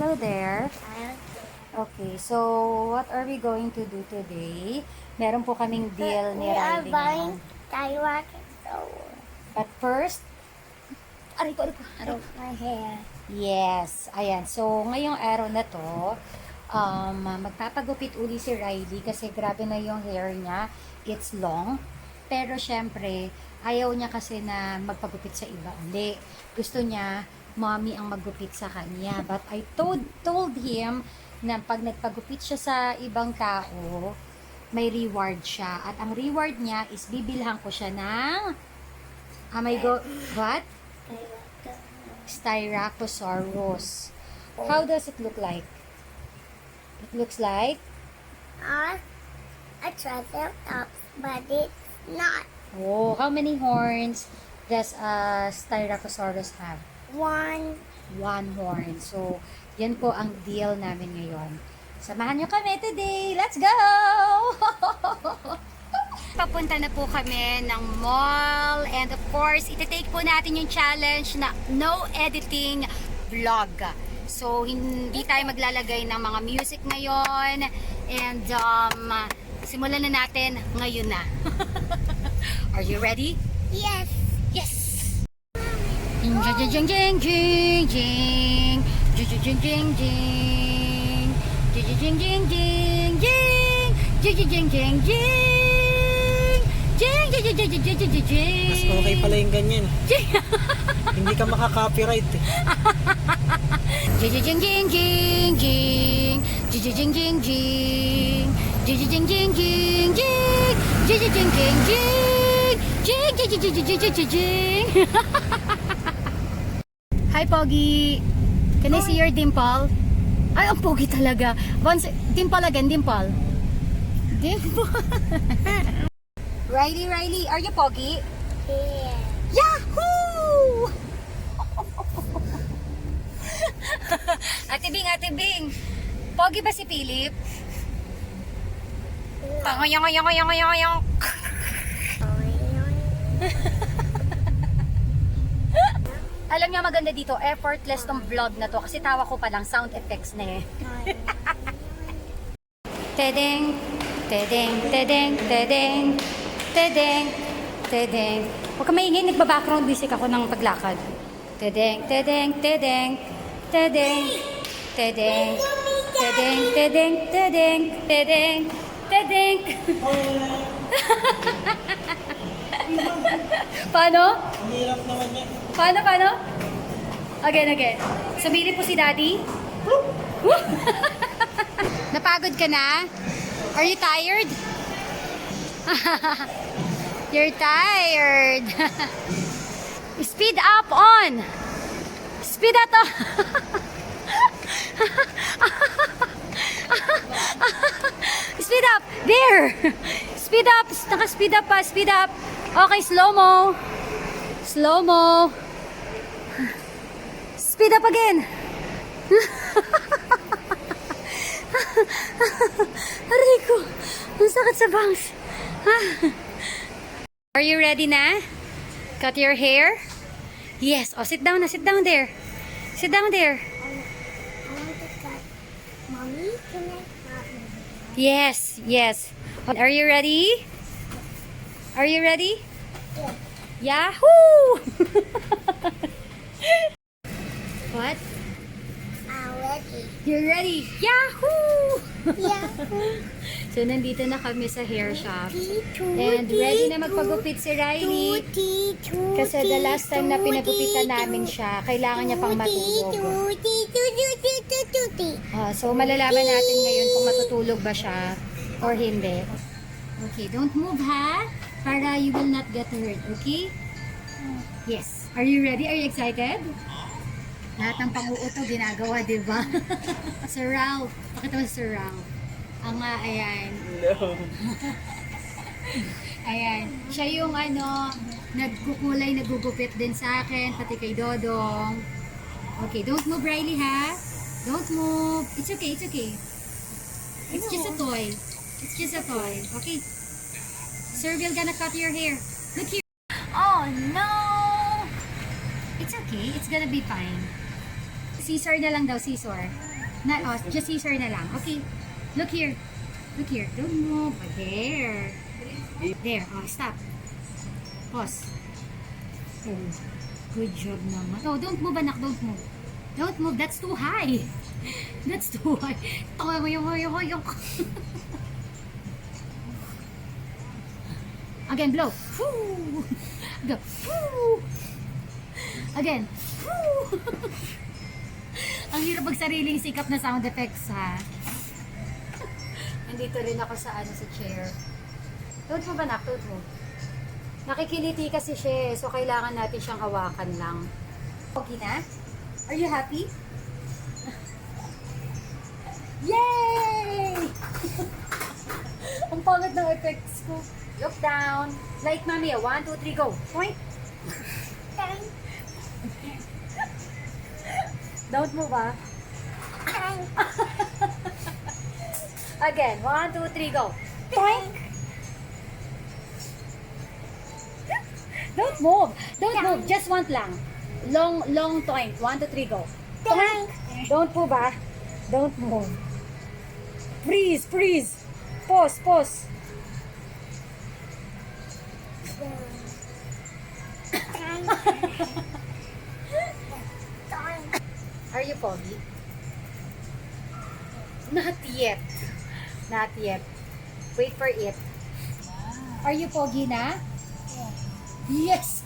hello there. Okay, so what are we going to do today? Meron po kaming deal ni Riley ngayon. But first, aray ko. My hair. Yes, ayan. So, ngayong araw na to, magpapagupit uli si Riley kasi grabe na yung hair niya. It's long. Pero syempre, ayaw niya kasi na magpagupit sa iba uli. Gusto niya, mommy ang maggupit sa kanya. But I told him na pag nagpagupit siya sa ibang tao, may reward siya. At ang reward niya is bibilhan ko siya ng what? Styracosaurus. How does it look like? It looks like A triceratops, but it's not. oh, how many horns does a Styracosaurus have? One. One horn. So, yan po ang deal namin ngayon. Samahan nyo kami today. Let's go! Papunta na po kami ng mall. And of course, iti-take po natin yung challenge na no editing vlog. So, hindi tayo maglalagay ng mga music ngayon. And, simulan na natin ngayon na. Are you ready? Yes. Yes! Jing jing jing jing jing jing jing jing jing jing jing jing jing jing jing jing jing jing. Mas okay pala yung ganyan. Hindi ka makaka-copyright eh. Jing jing jing jing jing jing jing jing jing jing jing jing jing jing jing jing jing. Hi, Pogi. Can I see your dimple? Ay, ang pogi talaga. Once, dimple again, dimple. Dimple. Riley, are you Pogi? Yeah. Yahoo! Ate Bing. Pogi ba si Philip? Pangoyong. Alam niyo maganda dito, effortless tong vlog na to kasi tawa ko pa lang, sound effects na eh. Tedeng. Huwag ka maingay, nagba-background music ako ng paglakad. Tedeng. Paano? Ang hirap naman yan. Paano? Again. Sumili po si Daddy. Napagod ka na? Are you tired? You're tired. Speed up on. Speed up on. Speed up. There. Speed up. Naka-speed up pa. Speed up. Okay, slow-mo. Speed up again. Aray ko. Ang sakit sa bangs. Are you ready na? Cut your hair? Yes. Oh, sit down there. Sit down there. I want to cut. Mommy, can I cut? Yes. Are you ready? Yeah. Yahoo! What? I'm ready. You're ready? Yahoo! Yeah. So, nandito na kami sa hair shop. And ready na magpagupit si Riley. Kasi the last time na pinagupitan namin siya, kailangan niya pang matulog. So, malalaman natin ngayon kung matutulog ba siya or hindi. Okay, don't move ha? Para you will not get hurt, okay? Yes. Are you ready? Are you excited? Lahat ng pang-uuto ginagawa, di ba? Sir Ralph. Pakita mo si Sir Ralph. Ayan. No. Ayan. Siya yung nagkukulay, nagugupit din sa akin, pati kay Dodong. Okay, don't move, Riley, ha? Don't move. It's okay. It's just a toy. Okay. Sir will gonna cut your hair. Look here. Oh, no! It's okay. It's gonna be fine. Scissor na lang daw, scissor. Just scissor na lang. Okay. Look here. Look here. Don't move. There. There. Oh, stop. Pause. Oh, good job naman. Oh, don't move, anak. Don't move. Don't move. That's too high. That's too high. Again, blow. Woo! Go. Woo! Again. Woo! Ang hirap magsariling sikap na sound effects, ha? Nandito rin ako sa sa chair. Don't move, anak. Don't move. Nakikiliti kasi siya, so kailangan natin siyang hawakan lang. Okay na? Are you happy? Yay! Ang pangit ng effects ko. Look down. Like mommy, 1, 2, 3, go. Point. Don't move, ah. Again, 1, 2, 3, go. Point. Don't move. Don't move. Just one lang. Long toink. 1, 2, 3, go. Toink. Don't move, ah. Don't move. Freeze, freeze. Pause, pause. Are you foggy? Not yet. Not yet. Wait for it. Are you foggy na? Yes!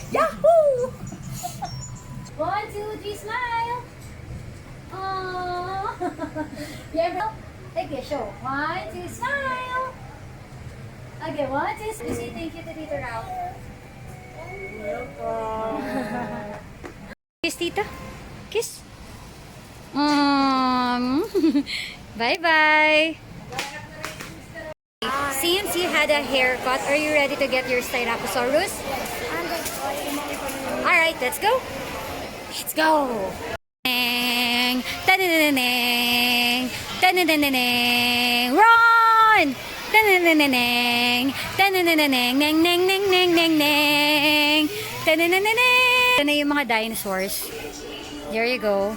Yahoo! 1, 2, 3, smile! Aww! Yeah, take a show. 1, 2, smile! Okay, 1, 2, say thank you to Tito Ralph. Welcome. Kiss, Tita. Kiss. Bye-bye. Since you had a haircut, are you ready to get your Styracosaurus? Alright, let's go. Let's go. Ta-da-da-da-dang. Ta-da-da-da-dang. Run! Ta-da-da-da-dang. Ta-da-da-da-dang. Nang nang nang nang nang nang. Ta-da-da-da-dang. Ito na yung mga dinosaurs. There you go.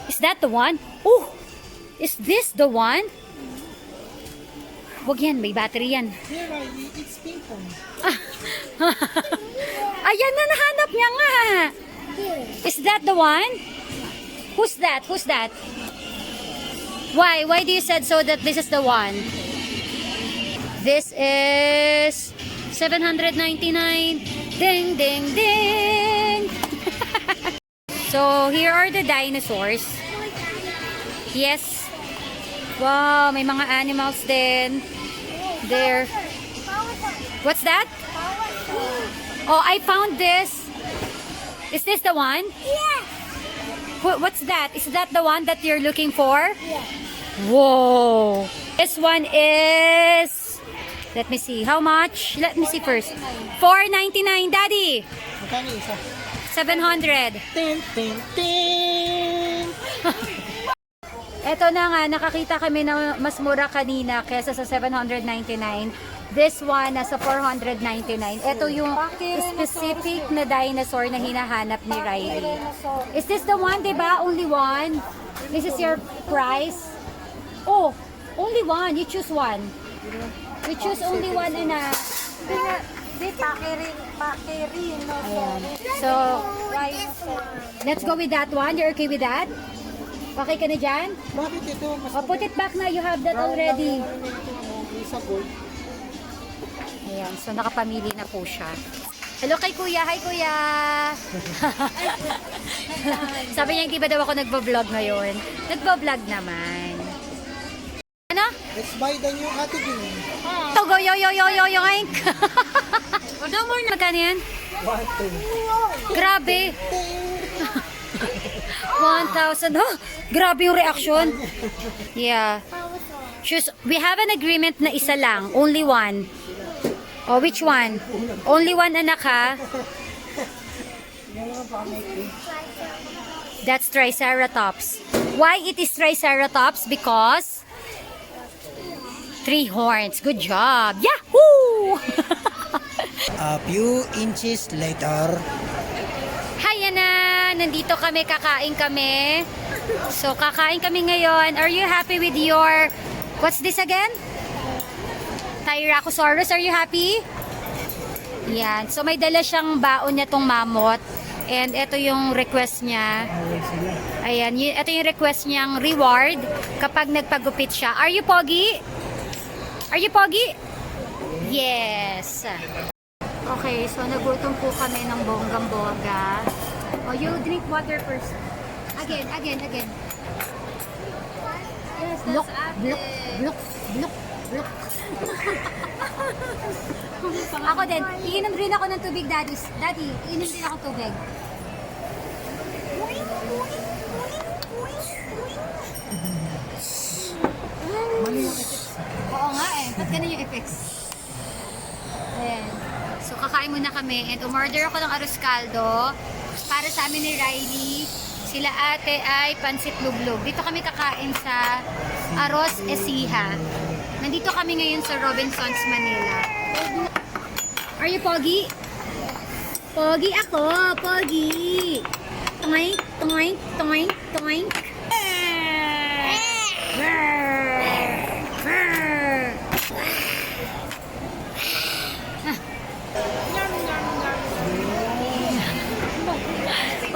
Is that the one? Oh! Is this the one? Wag yan, may battery yan. Yeah, it's ping pong. Ayan na, nahanap niya nga. Is that the one? Who's that? Who's that? Why? Why do you said so that this is the one? This is 799. Ding, ding, ding. So, here are the dinosaurs. Yes. Wow, may mga animals din. There. What's that? Oh, I found this. Is this the one? Yes. What's that? Is that the one that you're looking for? Yes. Whoa. This one is... Let me see. How much? Let me see first. $4.99, Daddy. Magkano isa? 700. Tin, tin, tin. Eto na nga, nakakita kami na mas mura kanina kesa sa 799. This one nasa 499. Ito yung specific na dinosaur na hinahanap ni Riley. Is this the one, diba? Only one? This is your price? Oh, only one. You choose one. You choose only one, anak. Di pakirin. Ayan. So, let's go with that one. You're okay with that? Okay ka na dyan? Bakit ito? Mas Oh, put it back na. You have that already. isa gold. Ayan. So, nakapamili na po siya. Hello kay Kuya. Hi, Kuya. Sabi niya, hindi ba daw ako nagbablog ngayon? Nagbablog naman. Ano? Let's buy the new Ate Ging. Togo, yo, yo, yo, yo, yo, yoink. Magkano yan? 1, 2. Grabe. 1,000. Oh, grabe yung reaction. Yeah. Shoes, we have an agreement na isa lang. Only one. Oh, which one? Only one, anak, ha? That's Triceratops. Why it is Triceratops? Because 3 horns. Good job. Yahoo! A few inches later. Hi, na. Nandito kami, kakain kami. So, kakain kami ngayon. Are you happy with your... What's this again? Tyrannosaurus. Are you happy? Yan. So, may dala siyang baon niya tong mammoth. And ito yung request niya. Ayan. Ito yung request niyang reward kapag nagpagupit siya. Are you pogi? Are you pogi? Yes. Okay. So, nagutom po kami ng bonggang-bongga. Oh, you drink water first. Again. Yes, that's look, look. Ako din. Iinom rin ako ng tubig, Daddy. Daddy, iinom din ako tubig. Oo nga eh. Ba't ganun yung effects? Ayan. So, kakain muna kami. And umorder ako ng arroz caldo para sa amin ni Riley. Sila ate ay pansit lublog. Dito kami kakain sa Arroz Esiha. Nandito kami ngayon sa Robinsons, Manila. Are you pogi? Pogi ako, pogi. Toink, toink, toink, toink.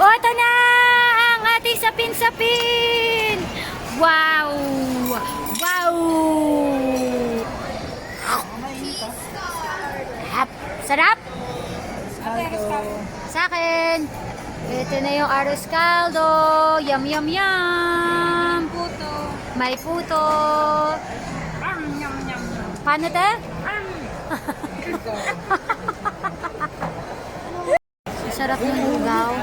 O, ito na ang ating sapin-sapin! Wow! Wow! Sarap? Sa akin! Ito na yung arroz caldo! Yum, yum, yum! Puto! May puto! Paano te? Sarap ng lugaw.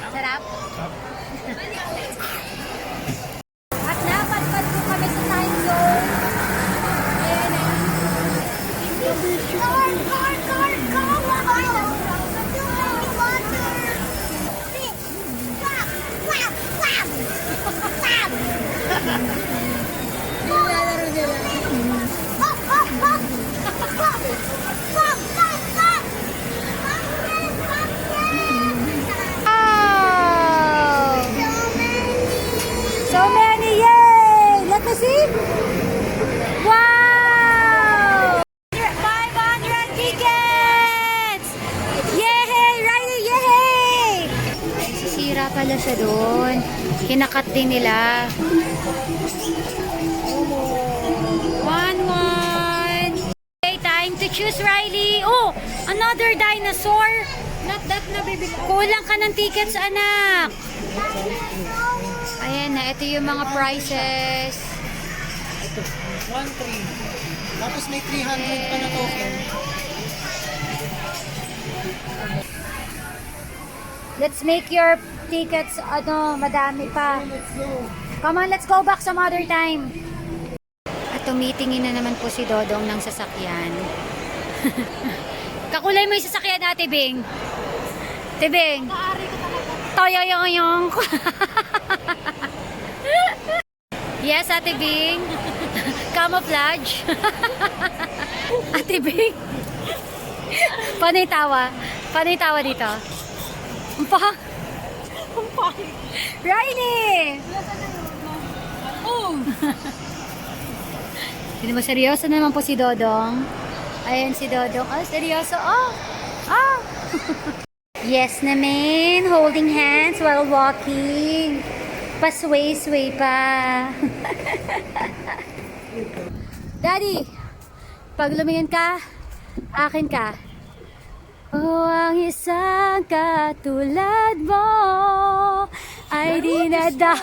Sarap? At napadpad po kami sa time zone. Ayan na. So many, yay! Let me see. Wow! 500 tickets! Yay! Riley, yay! Sisira pala siya doon. Kinakat din nila. 1-1. Okay, time to choose, Riley. Oh, another dinosaur. Not that na, baby. Kulang ka ng tickets, anak. Ayan na, ito yung mga prices. Ito, 1-3. Tapos may 300 pa na token. Let's make your tickets, madami pa. Come on, let's go back some other time. At tumitingin na naman po si Dodong ng sasakyan. Kakulay mo yung sasakyan natin, Bing. Tibing. Toyoyoyong. Yes, Ate Bing. Camouflage. Ate Bing. Paano yung tawa? Paano yung tawa dito? Umpang. Riley! Oh! Hindi mo, seryoso naman po si Dodong. Ayan si Dodong. Oh, seryoso. Oh! Oh! Yes naman. Holding hands while walking. Pasway-sway pa. Daddy, pag lumingin ka, akin ka. Oh, ang isang katulad mo ay di nada.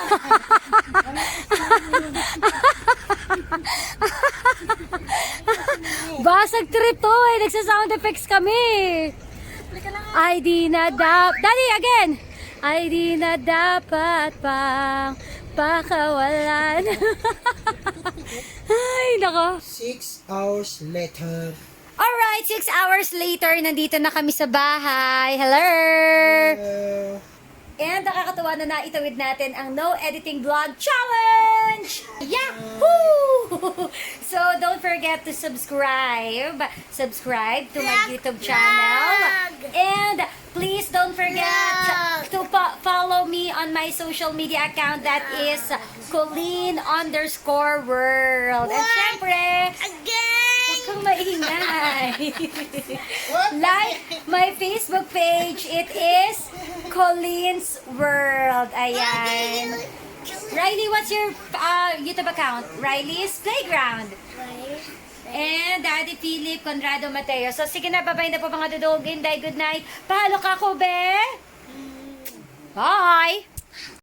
Basag trip to eh. Nagsa-sound effects kami. Ay di na dapat. Daddy, again. Ay di na dapat pang pakawalan. Ay, nako. 6 hours later. Alright, 6 hours later, nandito na kami sa bahay. Hello! And nakakatuwa na naitawid natin ang No Editing Vlog Challenge! Yahoo! So, don't forget to subscribe. Subscribe to my YouTube channel. And please don't forget to follow me on my social media account. That is Colleen_world. And syempre, huwag kang maingay. Like my Facebook page. It is Colleens World. Ayan. Riley, what's your YouTube account? Riley's Playground. And Daddy Philip Conrado Mateo. So, sige na, babay na po mga dudugin. Good night. Pahalo ka ko, be. Bye!